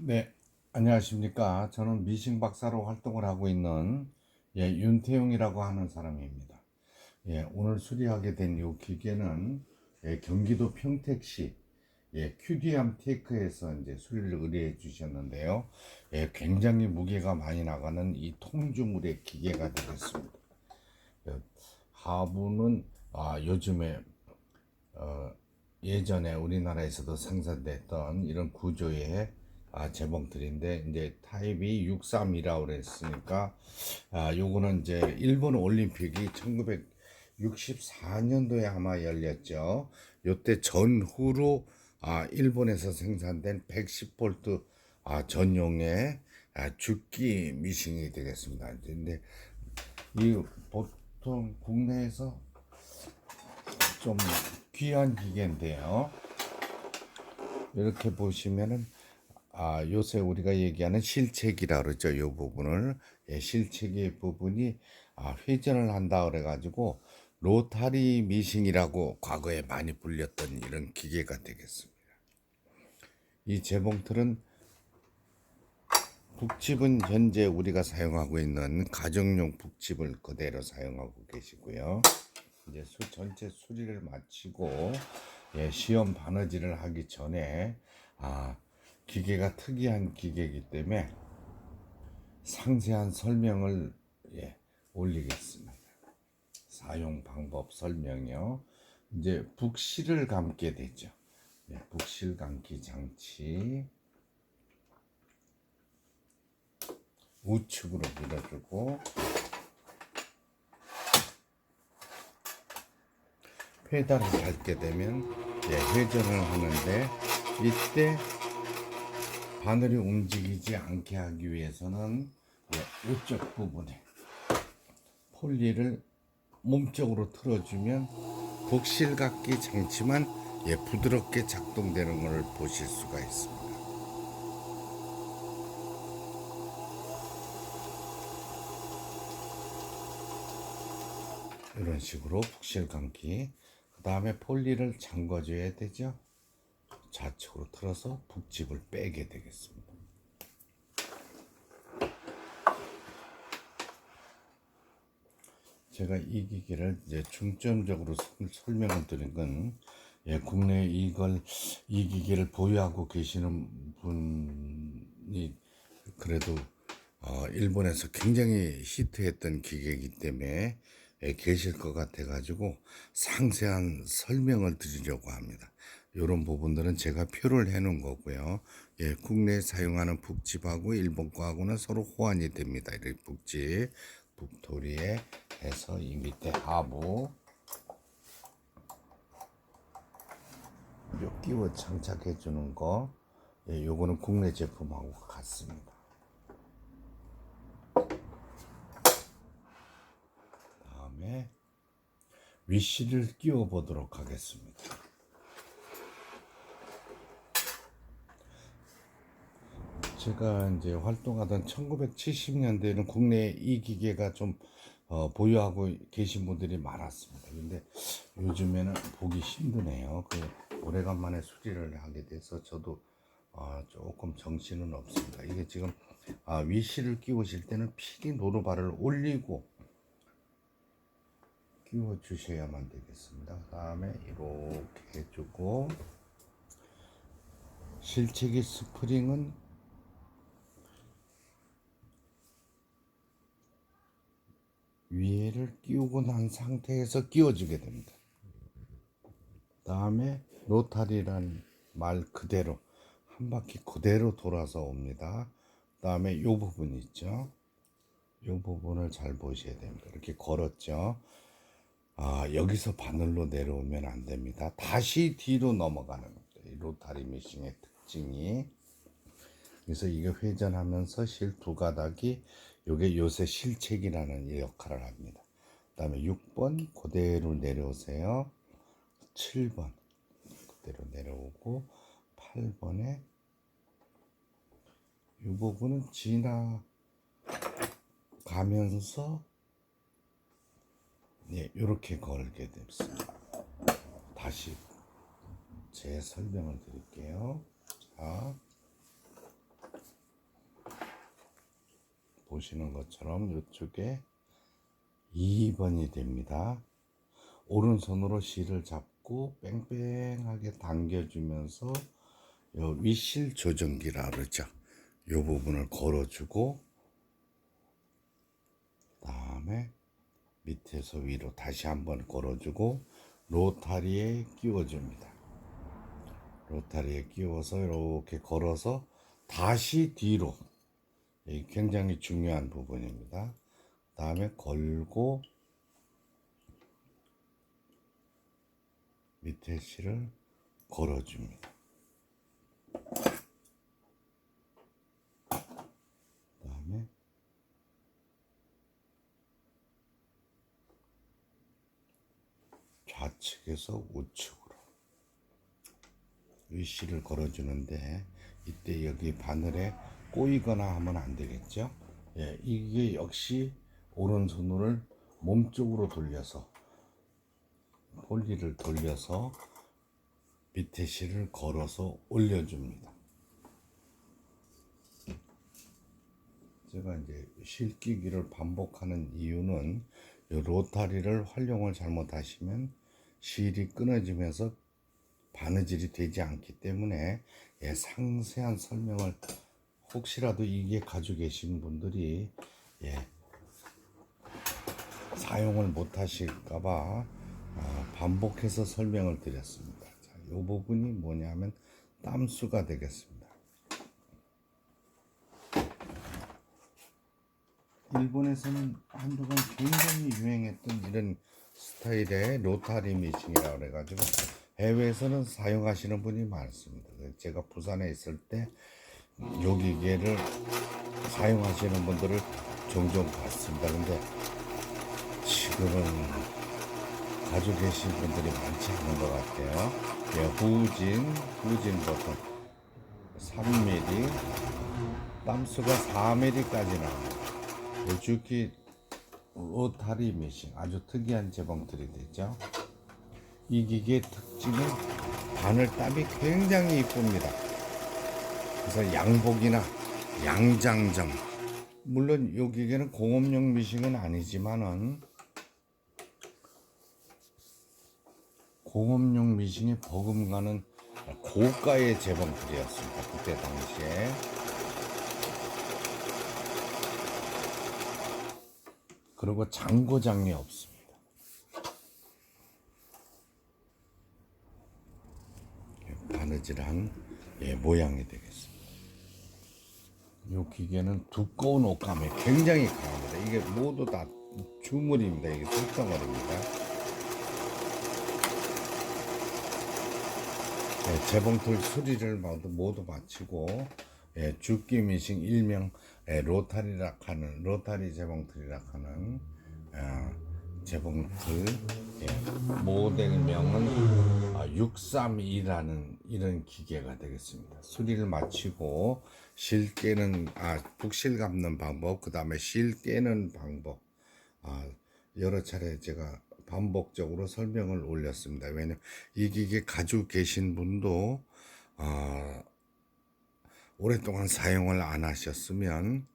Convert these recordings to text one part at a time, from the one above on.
네, 안녕하십니까. 저는 미싱 박사로 활동을 하고 있는 윤태용이라고 하는 사람입니다. 오늘 수리하게 된 이 기계는 경기도 평택시 큐디암 테이크에서 이제 수리를 의뢰해 주셨는데요. 굉장히 무게가 많이 나가는 이 통주물의 기계가 되겠습니다. 예, 하부는 요즘에 예전에 우리나라에서도 생산됐던 이런 구조의 재봉틀인데 이제 타입이 63이라고 그랬으니까 요거는 이제 일본 올림픽이 1964년도에 아마 열렸죠. 요때 전후로 일본에서 생산된 110볼트 전용의 죽기 미싱이 되겠습니다. 근데 이 보통 국내에서 좀 귀한 기계인데요. 이렇게 보시면은 요새 우리가 얘기하는 실체기라 그러죠. 이 부분을 실체기 부분이 회전을 한다 그래가지고 로타리 미싱이라고 과거에 많이 불렸던 이런 기계가 되겠습니다. 이 재봉틀은 북집은 현재 우리가 사용하고 있는 가정용 북집을 그대로 사용하고 계시고요. 이제 전체 수리를 마치고 시험 바느질을 하기 전에 기계가 특이한 기계이기 때문에 상세한 설명을 올리겠습니다. 사용 방법 설명이요. 이제 북실을 감게 되죠. 북실 감기 장치 우측으로 밀어주고 페달을 밟게 되면 회전을 하는데 이때 바늘이 움직이지 않게 하기 위해서는 이쪽 부분에 폴리를 몸쪽으로 틀어주면 복실각기 장치만 부드럽게 작동되는 것을 보실 수가 있습니다. 이런 식으로 북실감기. 그 다음에 폴리를 잠궈줘야 되죠. 좌측으로 틀어서 북집을 빼게 되겠습니다. 제가 이 기계를 이제 중점적으로 설명을 드린 건 국내에 이 기계를 보유하고 계시는 분이 그래도 일본에서 굉장히 히트했던 기계이기 때문에 계실 것 같아 가지고 상세한 설명을 드리려고 합니다. 이런 부분들은 제가 표를 해 놓은 거고요. 국내에 사용하는 북집하고 일본 거하고는 서로 호환이 됩니다. 이렇게 북집, 북토리에 해서 이 밑에 하부 요 끼워 장착해 주는 거, 요거는 국내 제품하고 같습니다. 다음에 위시를 끼워 보도록 하겠습니다. 제가 이제 활동하던 1970년대에는 국내에 이 기계가 좀 보유하고 계신 분들이 많았습니다. 근데 요즘에는 보기 힘드네요. 오래간만에 수리를 하게 돼서 저도 조금 정신은 없습니다. 이게 지금 위시를 끼우실 때는 필히 노루발을 올리고 끼워 주셔야만 되겠습니다. 그 다음에 이렇게 해주고 실체기 스프링은 위에를 끼우고 난 상태에서 끼워주게 됩니다. 다음에 로타리란 말 그대로 한 바퀴 그대로 돌아서 옵니다. 다음에 이 부분 있죠. 이 부분을 잘 보셔야 됩니다. 이렇게 걸었죠. 여기서 바늘로 내려오면 안 됩니다. 다시 뒤로 넘어가는 겁니다. 이 로타리 미싱의 특징이. 그래서 이게 회전하면서 실 두 가닥이 요게 요새 실책이라는 역할을 합니다. 그 다음에 6번 그대로 내려오세요. 7번 그대로 내려오고 8번에 이 부분은 지나가면서 이렇게 걸게 됩니다. 다시 제 설명을 드릴게요. 자, 보시는 것처럼 이쪽에 2번이 됩니다. 오른손으로 실을 잡고 뺑뺑하게 당겨주면서 요 윗실 조정기라 그러죠. 요 부분을 걸어주고 다음에 밑에서 위로 다시 한번 걸어주고 로타리에 끼워줍니다. 로타리에 끼워서 이렇게 걸어서 다시 뒤로, 굉장히 중요한 부분입니다. 다음에 걸고 밑에 실을 걸어줍니다. 다음에 좌측에서 우측으로 윗실을 걸어주는데 이때 여기 바늘에 꼬이거나 하면 안 되겠죠. 예, 이게 역시 오른손을 몸쪽으로 돌려서 폴리를 돌려서 밑에 실을 걸어서 올려줍니다. 제가 이제 실 끼기를 반복하는 이유는 이 로타리를 활용을 잘못하시면 실이 끊어지면서 바느질이 되지 않기 때문에, 예, 상세한 설명을 혹시라도 이게 가지고 계신 분들이, 예, 사용을 못 하실까봐 반복해서 설명을 드렸습니다. 자, 이 부분이 뭐냐면 땀수가 되겠습니다. 일본에서는 한동안 굉장히 유행했던 이런 스타일의 로타리 미싱이라고 그래가지고 해외에서는 사용하시는 분이 많습니다. 제가 부산에 있을 때 요 기계를 사용하시는 분들을 종종 봤습니다. 근데 지금은 가지고 계신 분들이 많지 않은 것 같아요. 예, 후진 버튼 3mm, 땀수가 4mm까지 나옵니다. 요주기 로타리 미싱, 아주 특이한 재봉틀이 되죠. 이 기계의 특징은 바늘땀이 굉장히 이쁩니다. 그래서 양복이나 양장점, 물론 이 기계는 공업용 미싱은 아니지만은 공업용 미싱이 버금가는 고가의 재봉틀이었습니다. 그때 당시에. 그리고 장고장이 없습니다. 바느질한, 예, 모양이 되겠습니다. 이 기계는 두꺼운 옷감이 굉장히 강합니다. 이게 모두 다 주물입니다. 이게 솔덩어리입니다. 예, 재봉틀 수리를 모두 마치고, 예, 죽기 미싱 일명, 예, 로타리 재봉틀이라 하는 재봉틀, 예, 모델명은 632라는 이런 기계가 되겠습니다. 수리를 마치고 실 깨는, 북실 감는 방법, 그 다음에 실 깨는 방법, 여러 차례 제가 반복적으로 설명을 올렸습니다. 왜냐면 이 기계 가지고 계신 분도 오랫동안 사용을 안 하셨으면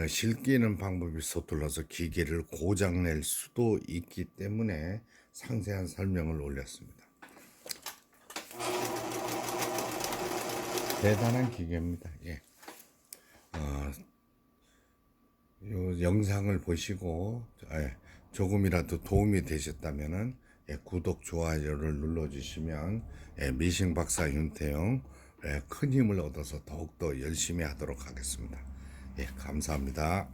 실 끼는 방법이 서툴러서 기계를 고장낼 수도 있기 때문에 상세한 설명을 올렸습니다. 대단한 기계입니다. 예. 이 영상을 보시고, 예, 조금이라도 도움이 되셨다면은, 예, 구독, 좋아요를 눌러주시면, 예, 미싱 박사 윤태영, 예, 큰 힘을 얻어서 더욱더 열심히 하도록 하겠습니다. 예, 감사합니다.